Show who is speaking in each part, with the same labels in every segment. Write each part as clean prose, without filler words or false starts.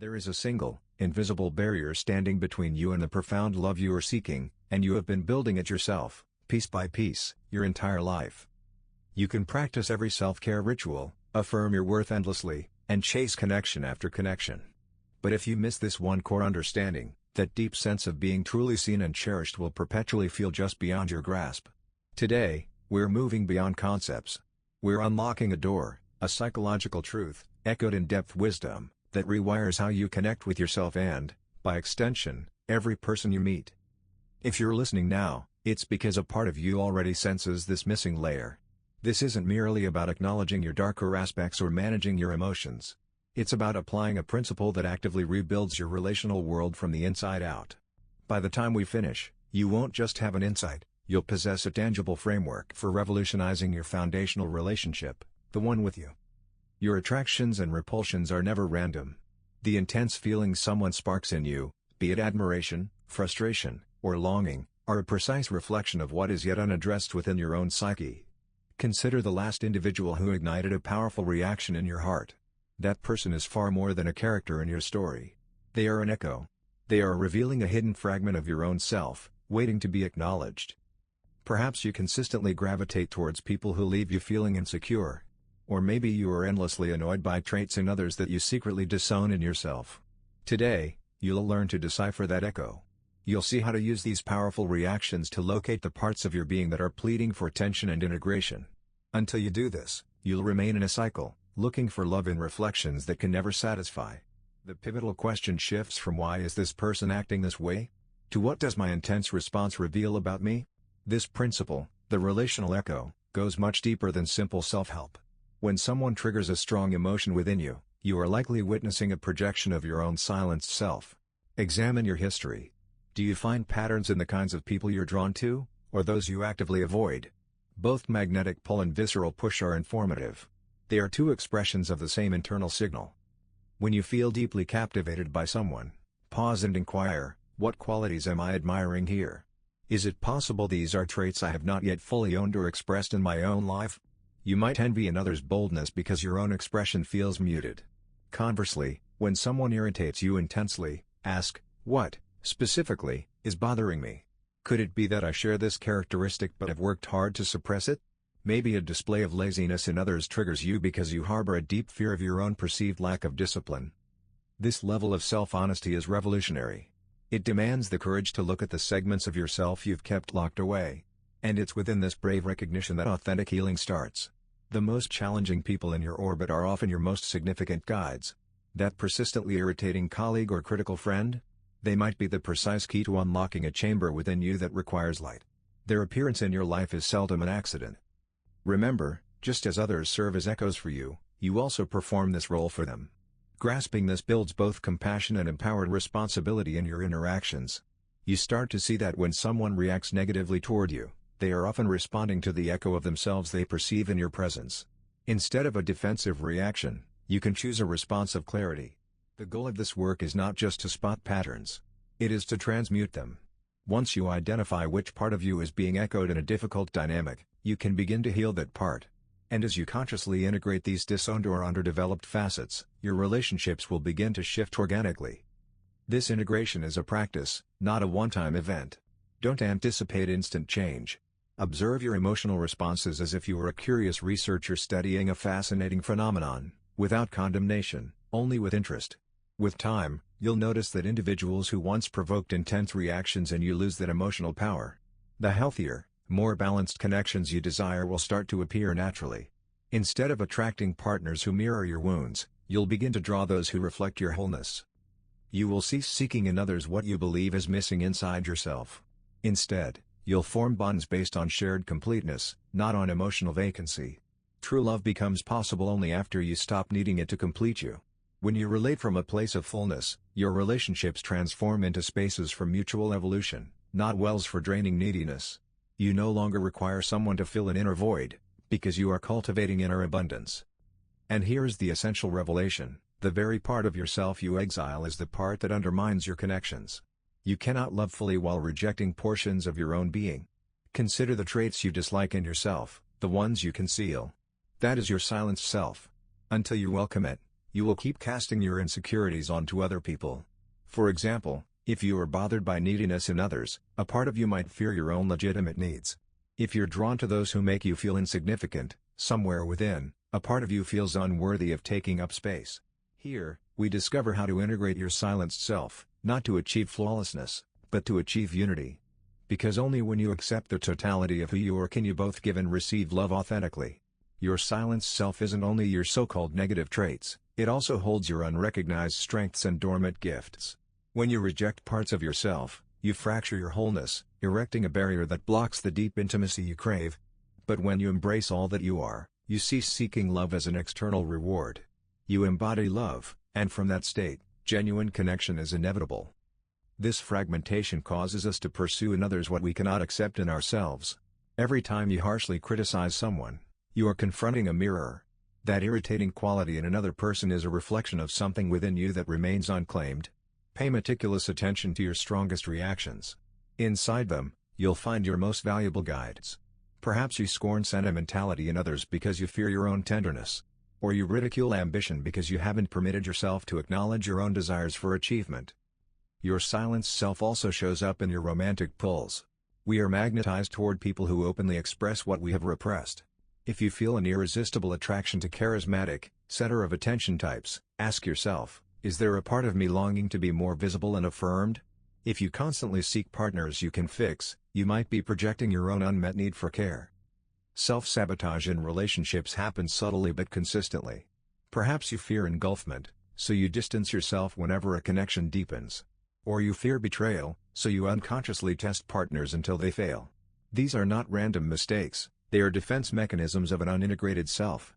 Speaker 1: There is a single, invisible barrier standing between you and the profound love you are seeking, and you have been building it yourself, piece by piece, your entire life. You can practice every self-care ritual, affirm your worth endlessly, and chase connection after connection. But if you miss this one core understanding, that deep sense of being truly seen and cherished will perpetually feel just beyond your grasp. Today, we're moving beyond concepts. We're unlocking a door, a psychological truth, echoed in depth wisdom, that rewires how you connect with yourself and, by extension, every person you meet. If you're listening now, it's because a part of you already senses this missing layer. This isn't merely about acknowledging your darker aspects or managing your emotions. It's about applying a principle that actively rebuilds your relational world from the inside out. By the time we finish, you won't just have an insight, you'll possess a tangible framework for revolutionizing your foundational relationship, the one with you. Your attractions and repulsions are never random. The intense feelings someone sparks in you, be it admiration, frustration, or longing, are a precise reflection of what is yet unaddressed within your own psyche. Consider the last individual who ignited a powerful reaction in your heart. That person is far more than a character in your story. They are an echo. They are revealing a hidden fragment of your own self, waiting to be acknowledged. Perhaps you consistently gravitate towards people who leave you feeling insecure. Or maybe you are endlessly annoyed by traits in others that you secretly disown in yourself. Today, you'll learn to decipher that echo. You'll see how to use these powerful reactions to locate the parts of your being that are pleading for attention and integration. Until you do this, you'll remain in a cycle, looking for love in reflections that can never satisfy. The pivotal question shifts from why is this person acting this way? To what does my intense response reveal about me? This principle, the relational echo, goes much deeper than simple self-help. When someone triggers a strong emotion within you, you are likely witnessing a projection of your own silenced self. Examine your history. Do you find patterns in the kinds of people you're drawn to, or those you actively avoid? Both magnetic pull and visceral push are informative. They are two expressions of the same internal signal. When you feel deeply captivated by someone, pause and inquire, what qualities am I admiring here? Is it possible these are traits I have not yet fully owned or expressed in my own life? You might envy another's boldness because your own expression feels muted. Conversely, when someone irritates you intensely, ask, what, specifically, is bothering me? Could it be that I share this characteristic but have worked hard to suppress it? Maybe a display of laziness in others triggers you because you harbor a deep fear of your own perceived lack of discipline. This level of self-honesty is revolutionary. It demands the courage to look at the segments of yourself you've kept locked away. And it's within this brave recognition that authentic healing starts. The most challenging people in your orbit are often your most significant guides. That persistently irritating colleague or critical friend? They might be the precise key to unlocking a chamber within you that requires light. Their appearance in your life is seldom an accident. Remember, just as others serve as echoes for you, you also perform this role for them. Grasping this builds both compassion and empowered responsibility in your interactions. You start to see that when someone reacts negatively toward you, they are often responding to the echo of themselves they perceive in your presence. Instead of a defensive reaction, you can choose a response of clarity. The goal of this work is not just to spot patterns. It is to transmute them. Once you identify which part of you is being echoed in a difficult dynamic, you can begin to heal that part. And as you consciously integrate these disowned or underdeveloped facets, your relationships will begin to shift organically. This integration is a practice, not a one-time event. Don't anticipate instant change. Observe your emotional responses as if you were a curious researcher studying a fascinating phenomenon, without condemnation, only with interest. With time, you'll notice that individuals who once provoked intense reactions in you lose that emotional power. The healthier, more balanced connections you desire will start to appear naturally. Instead of attracting partners who mirror your wounds, you'll begin to draw those who reflect your wholeness. You will cease seeking in others what you believe is missing inside yourself. Instead, you'll form bonds based on shared completeness, not on emotional vacancy. True love becomes possible only after you stop needing it to complete you. When you relate from a place of fullness, your relationships transform into spaces for mutual evolution, not wells for draining neediness. You no longer require someone to fill an inner void, because you are cultivating inner abundance. And here's the essential revelation: the very part of yourself you exile is the part that undermines your connections. You cannot love fully while rejecting portions of your own being. Consider the traits you dislike in yourself, the ones you conceal. That is your silenced self. Until you welcome it, You will keep casting your insecurities onto other people. For example, if you are bothered by neediness in others, a part of you might fear your own legitimate needs. If you're drawn to those who make you feel insignificant, somewhere within, a part of you feels unworthy of taking up space. Here, we discover how to integrate your silenced self, not to achieve flawlessness, but to achieve unity. Because only when you accept the totality of who you are can you both give and receive love authentically. Your silenced self isn't only your so-called negative traits, it also holds your unrecognized strengths and dormant gifts. When you reject parts of yourself, you fracture your wholeness, erecting a barrier that blocks the deep intimacy you crave. But when you embrace all that you are, you cease seeking love as an external reward. You embody love, and from that state, genuine connection is inevitable. This fragmentation causes us to pursue in others what we cannot accept in ourselves. Every time you harshly criticize someone, you are confronting a mirror. That irritating quality in another person is a reflection of something within you that remains unclaimed. Pay meticulous attention to your strongest reactions. Inside them, you'll find your most valuable guides. Perhaps you scorn sentimentality in others because you fear your own tenderness. Or you ridicule ambition because you haven't permitted yourself to acknowledge your own desires for achievement. Your silenced self also shows up in your romantic pulls. We are magnetized toward people who openly express what we have repressed. If you feel an irresistible attraction to charismatic, center of attention types, ask yourself, is there a part of me longing to be more visible and affirmed? If you constantly seek partners you can fix, you might be projecting your own unmet need for care. Self-sabotage in relationships happens subtly but consistently. Perhaps you fear engulfment, so you distance yourself whenever a connection deepens. Or you fear betrayal, so you unconsciously test partners until they fail. These are not random mistakes, they are defense mechanisms of an unintegrated self.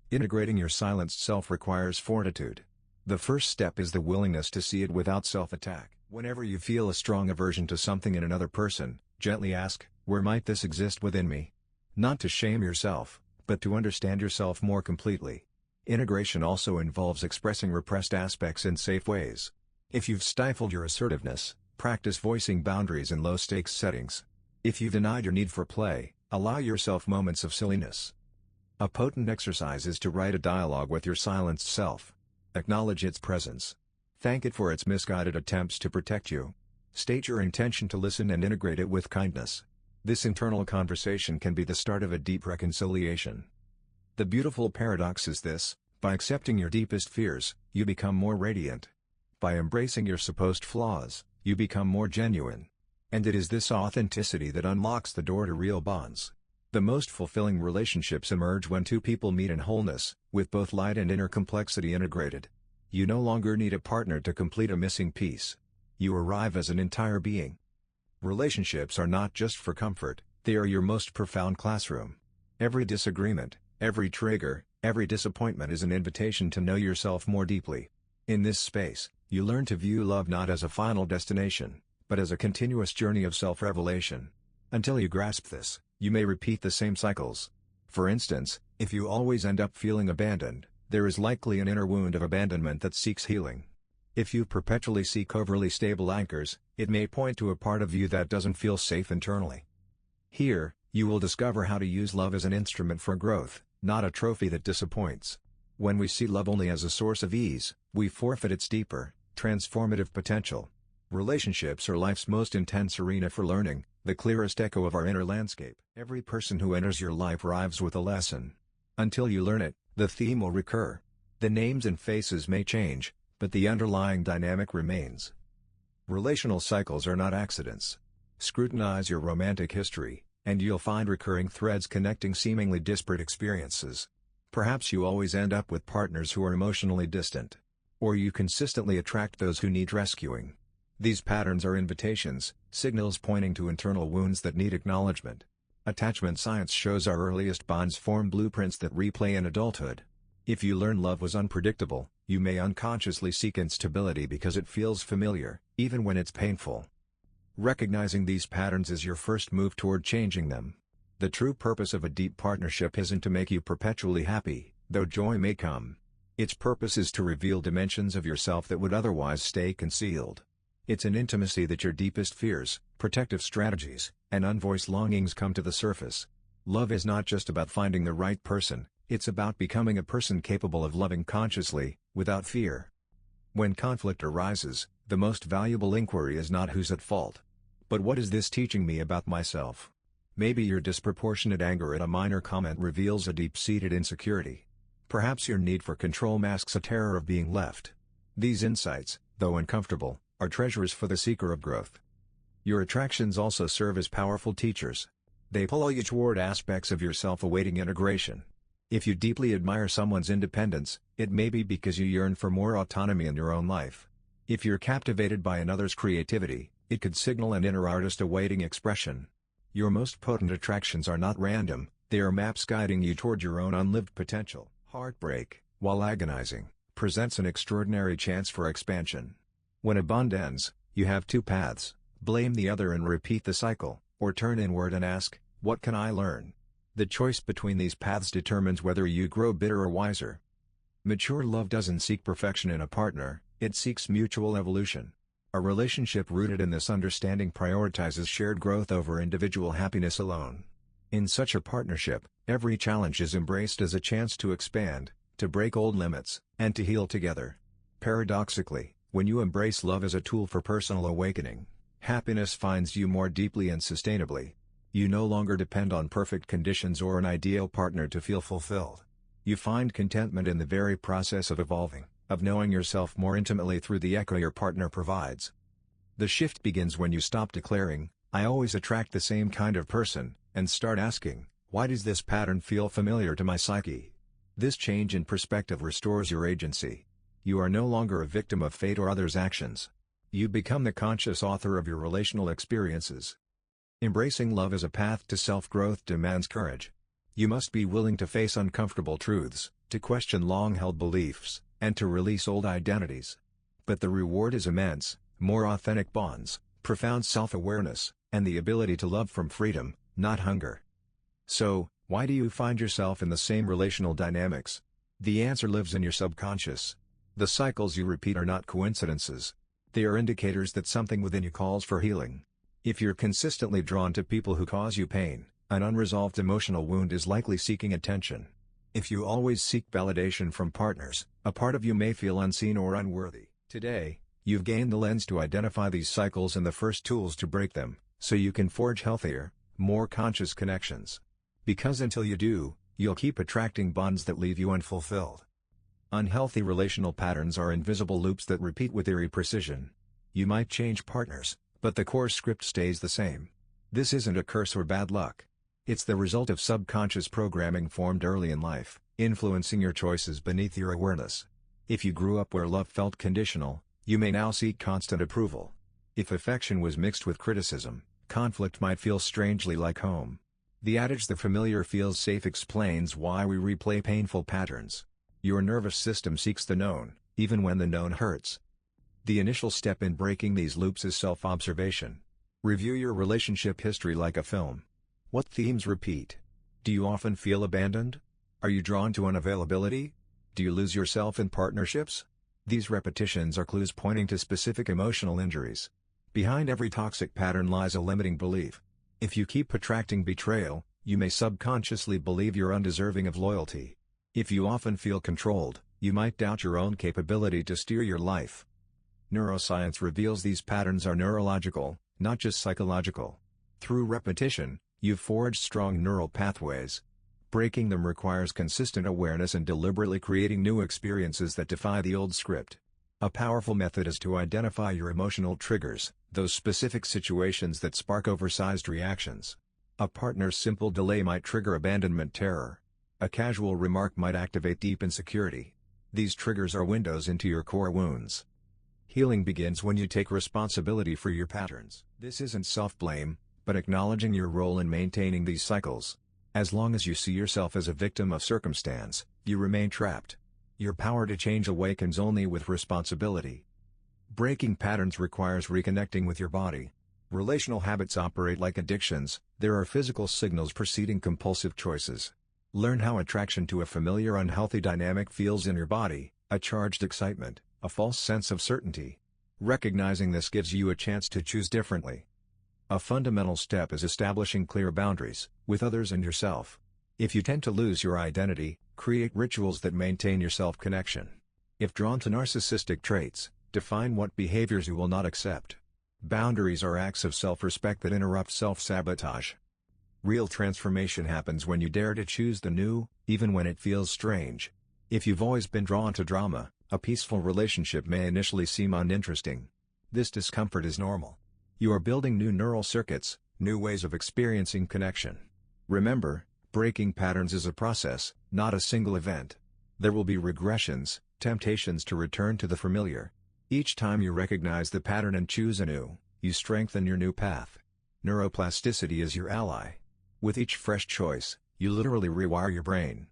Speaker 1: Integrating your silenced self requires fortitude. The first step is the willingness to see it without self-attack. Whenever you feel a strong aversion to something in another person, gently ask, where might this exist within me? Not to shame yourself, but to understand yourself more completely. Integration also involves expressing repressed aspects in safe ways. If you've stifled your assertiveness, practice voicing boundaries in low-stakes settings. If you've denied your need for play, allow yourself moments of silliness. A potent exercise is to write a dialogue with your silenced self. Acknowledge its presence. Thank it for its misguided attempts to protect you. State your intention to listen and integrate it with kindness. This internal conversation can be the start of a deep reconciliation. The beautiful paradox is this: by accepting your deepest fears, you become more radiant. By embracing your supposed flaws, you become more genuine. And it is this authenticity that unlocks the door to real bonds. The most fulfilling relationships emerge when two people meet in wholeness, with both light and inner complexity integrated. You no longer need a partner to complete a missing piece. You arrive as an entire being. Relationships are not just for comfort, they are your most profound classroom. Every disagreement, every trigger, every disappointment is an invitation to know yourself more deeply. In this space, you learn to view love not as a final destination, but as a continuous journey of self-revelation. Until you grasp this, you may repeat the same cycles. For instance, if you always end up feeling abandoned, there is likely an inner wound of abandonment that seeks healing. If you perpetually seek overly stable anchors, it may point to a part of you that doesn't feel safe internally. Here, you will discover how to use love as an instrument for growth, not a trophy that disappoints. When we see love only as a source of ease, we forfeit its deeper, transformative potential. Relationships are life's most intense arena for learning, the clearest echo of our inner landscape. Every person who enters your life arrives with a lesson. Until you learn it, the theme will recur. The names and faces may change, but the underlying dynamic remains. Relational cycles are not accidents. Scrutinize your romantic history, and you'll find recurring threads connecting seemingly disparate experiences. Perhaps you always end up with partners who are emotionally distant. Or you consistently attract those who need rescuing. These patterns are invitations, signals pointing to internal wounds that need acknowledgement. Attachment science shows our earliest bonds form blueprints that replay in adulthood. If you learn love was unpredictable, you may unconsciously seek instability because it feels familiar, even when it's painful. Recognizing these patterns is your first move toward changing them. The true purpose of a deep partnership isn't to make you perpetually happy, though joy may come. Its purpose is to reveal dimensions of yourself that would otherwise stay concealed. It's in intimacy that your deepest fears, protective strategies, and unvoiced longings come to the surface. Love is not just about finding the right person, It's about becoming a person capable of loving consciously, without fear. When conflict arises, the most valuable inquiry is not who's at fault, but what is this teaching me about myself? Maybe your disproportionate anger at a minor comment reveals a deep-seated insecurity. Perhaps your need for control masks a terror of being left. These insights, though uncomfortable, are treasures for the seeker of growth. Your attractions also serve as powerful teachers. They pull you toward aspects of yourself awaiting integration. If you deeply admire someone's independence, it may be because you yearn for more autonomy in your own life. If you're captivated by another's creativity, it could signal an inner artist awaiting expression. Your most potent attractions are not random, they are maps guiding you toward your own unlived potential. Heartbreak, while agonizing, presents an extraordinary chance for expansion. When a bond ends, you have two paths: blame the other and repeat the cycle, or turn inward and ask, what can I learn? The choice between these paths determines whether you grow bitter or wiser. Mature love doesn't seek perfection in a partner, it seeks mutual evolution. A relationship rooted in this understanding prioritizes shared growth over individual happiness alone. In such a partnership, every challenge is embraced as a chance to expand, to break old limits, and to heal together. Paradoxically, when you embrace love as a tool for personal awakening, happiness finds you more deeply and sustainably. You no longer depend on perfect conditions or an ideal partner to feel fulfilled. You find contentment in the very process of evolving, of knowing yourself more intimately through the echo your partner provides. The shift begins when you stop declaring, I always attract the same kind of person, and start asking, why does this pattern feel familiar to my psyche? This change in perspective restores your agency. You are no longer a victim of fate or others' actions. You become the conscious author of your relational experiences. Embracing love as a path to self-growth demands courage. You must be willing to face uncomfortable truths, to question long-held beliefs, and to release old identities. But the reward is immense: more authentic bonds, profound self-awareness, and the ability to love from freedom, not hunger. So, why do you find yourself in the same relational dynamics? The answer lives in your subconscious. The cycles you repeat are not coincidences. They are indicators that something within you calls for healing. If you're consistently drawn to people who cause you pain, an unresolved emotional wound is likely seeking attention. If you always seek validation from partners, a part of you may feel unseen or unworthy. Today, you've gained the lens to identify these cycles and the first tools to break them, so you can forge healthier, more conscious connections. Because until you do, you'll keep attracting bonds that leave you unfulfilled. Unhealthy relational patterns are invisible loops that repeat with eerie precision. You might change partners, but the core script stays the same. This isn't a curse or bad luck. It's the result of subconscious programming formed early in life, influencing your choices beneath your awareness. If you grew up where love felt conditional, you may now seek constant approval. If affection was mixed with criticism, conflict might feel strangely like home. The adage "the familiar feels safe" explains why we replay painful patterns. Your nervous system seeks the known, even when the known hurts. The initial step in breaking these loops is self-observation. Review your relationship history like a film. What themes repeat? Do you often feel abandoned? Are you drawn to unavailability? Do you lose yourself in partnerships? These repetitions are clues pointing to specific emotional injuries. Behind every toxic pattern lies a limiting belief. If you keep attracting betrayal, you may subconsciously believe you're undeserving of loyalty. If you often feel controlled, you might doubt your own capability to steer your life. Neuroscience reveals these patterns are neurological, not just psychological. Through repetition, you've forged strong neural pathways. Breaking them requires consistent awareness and deliberately creating new experiences that defy the old script. A powerful method is to identify your emotional triggers, those specific situations that spark oversized reactions. A partner's simple delay might trigger abandonment terror. A casual remark might activate deep insecurity. These triggers are windows into your core wounds. Healing begins when you take responsibility for your patterns. This isn't self-blame, but acknowledging your role in maintaining these cycles. As long as you see yourself as a victim of circumstance, you remain trapped. Your power to change awakens only with responsibility. Breaking patterns requires reconnecting with your body. Relational habits operate like addictions. There are physical signals preceding compulsive choices. Learn how attraction to a familiar unhealthy dynamic feels in your body: a charged excitement, a false sense of certainty. Recognizing this gives you a chance to choose differently. A fundamental step is establishing clear boundaries, with others and yourself. If you tend to lose your identity, Create rituals that maintain your self-connection. If drawn to narcissistic traits, define what behaviors you will not accept. Boundaries are acts of self-respect that interrupt self-sabotage. Real transformation happens when you dare to choose the new, even when it feels strange. If you've always been drawn to drama, a peaceful relationship may initially seem uninteresting. This discomfort is normal. You are building new neural circuits, new ways of experiencing connection. Remember, breaking patterns is a process, not a single event. There will be regressions, temptations to return to the familiar. Each time you recognize the pattern and choose anew, you strengthen your new path. Neuroplasticity is your ally. With each fresh choice, you literally rewire your brain.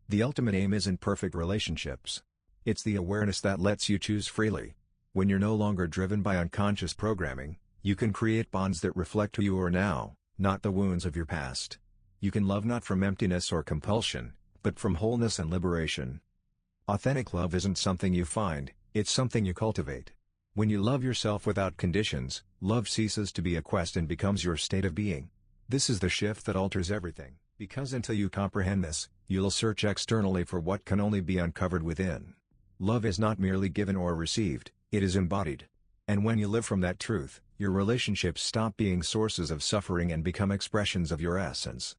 Speaker 1: The ultimate aim isn't perfect relationships. It's the awareness that lets you choose freely. When you're no longer driven by unconscious programming, you can create bonds that reflect who you are now, not the wounds of your past. You can love not from emptiness or compulsion, but from wholeness and liberation. Authentic love isn't something you find, it's something you cultivate. When you love yourself without conditions, love ceases to be a quest and becomes your state of being. This is the shift that alters everything, because until you comprehend this, you'll search externally for what can only be uncovered within. Love is not merely given or received, it is embodied. And when you live from that truth, your relationships stop being sources of suffering and become expressions of your essence.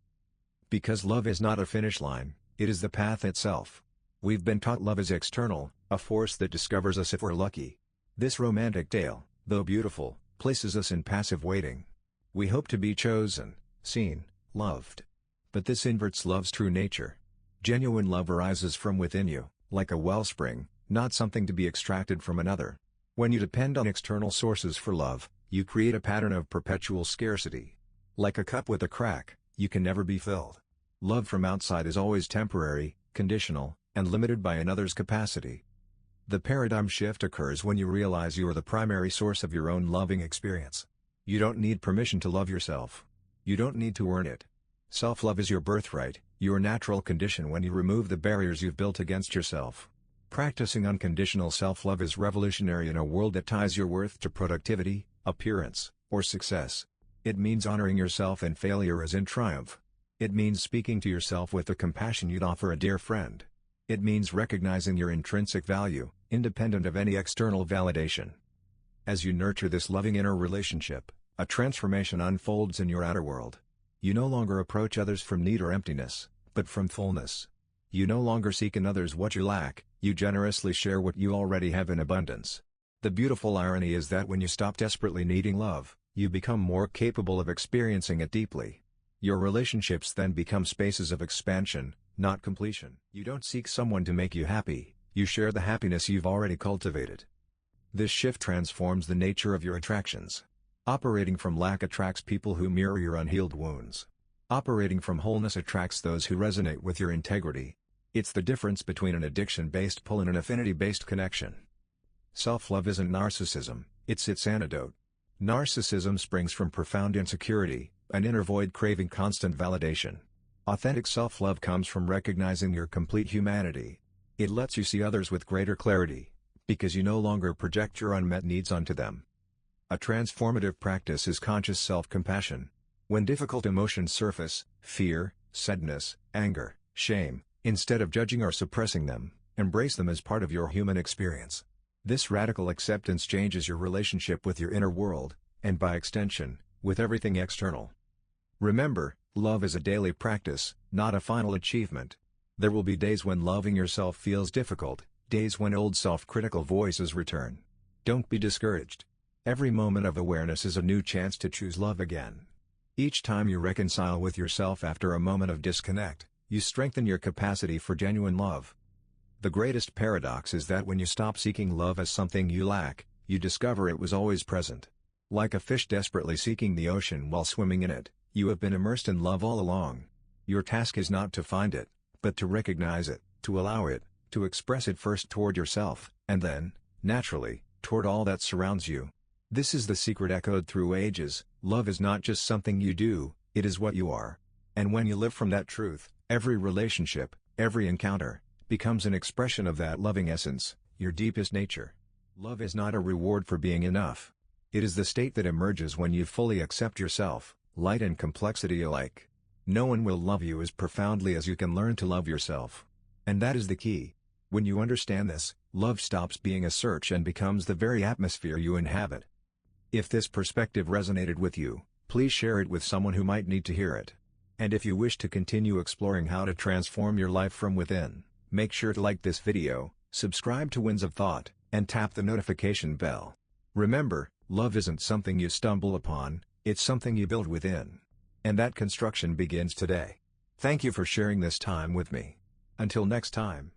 Speaker 1: Because love is not a finish line, it is the path itself. We've been taught love is external, a force that discovers us if we're lucky. This romantic tale, though beautiful, places us in passive waiting. We hope to be chosen, seen, loved. But this inverts love's true nature. Genuine love arises from within you, like a wellspring, not something to be extracted from another. When you depend on external sources for love, you create a pattern of perpetual scarcity. Like a cup with a crack, you can never be filled. Love from outside is always temporary, conditional, and limited by another's capacity. The paradigm shift occurs when you realize you are the primary source of your own loving experience. You don't need permission to love yourself. You don't need to earn it. Self-love is your birthright, your natural condition when you remove the barriers you've built against yourself. Practicing unconditional self-love is revolutionary in a world that ties your worth to productivity, appearance, or success. It means honoring yourself in failure as in triumph. It means speaking to yourself with the compassion you'd offer a dear friend. It means recognizing your intrinsic value, independent of any external validation. As you nurture this loving inner relationship, a transformation unfolds in your outer world. You no longer approach others from need or emptiness, but from fullness. You no longer seek in others what you lack, you generously share what you already have in abundance. The beautiful irony is that when you stop desperately needing love, you become more capable of experiencing it deeply. Your relationships then become spaces of expansion, not completion. You don't seek someone to make you happy, you share the happiness you've already cultivated. This shift transforms the nature of your attractions. Operating from lack attracts people who mirror your unhealed wounds. Operating from wholeness attracts those who resonate with your integrity. It's the difference between an addiction-based pull and an affinity-based connection. Self-love isn't narcissism, it's its antidote. Narcissism springs from profound insecurity, an inner void craving constant validation. Authentic self-love comes from recognizing your complete humanity. It lets you see others with greater clarity, because you no longer project your unmet needs onto them. A transformative practice is conscious self-compassion. When difficult emotions surface, fear, sadness, anger, shame, instead of judging or suppressing them, embrace them as part of your human experience. This radical acceptance changes your relationship with your inner world, and by extension, with everything external. Remember, love is a daily practice, not a final achievement. There will be days when loving yourself feels difficult, days when old self-critical voices return. Don't be discouraged. Every moment of awareness is a new chance to choose love again. Each time you reconcile with yourself after a moment of disconnect, you strengthen your capacity for genuine love. The greatest paradox is that when you stop seeking love as something you lack, you discover it was always present. Like a fish desperately seeking the ocean while swimming in it, you have been immersed in love all along. Your task is not to find it, but to recognize it, to allow it, to express it first toward yourself, and then, naturally, toward all that surrounds you. This is the secret echoed through ages: love is not just something you do, it is what you are. And when you live from that truth, every relationship, every encounter, becomes an expression of that loving essence, your deepest nature. Love is not a reward for being enough. It is the state that emerges when you fully accept yourself, light and complexity alike. No one will love you as profoundly as you can learn to love yourself. And that is the key. When you understand this, love stops being a search and becomes the very atmosphere you inhabit. If this perspective resonated with you, please share it with someone who might need to hear it. And if you wish to continue exploring how to transform your life from within, make sure to like this video, subscribe to Winds of Thought, and tap the notification bell. Remember, love isn't something you stumble upon, it's something you build within. And that construction begins today. Thank you for sharing this time with me. Until next time.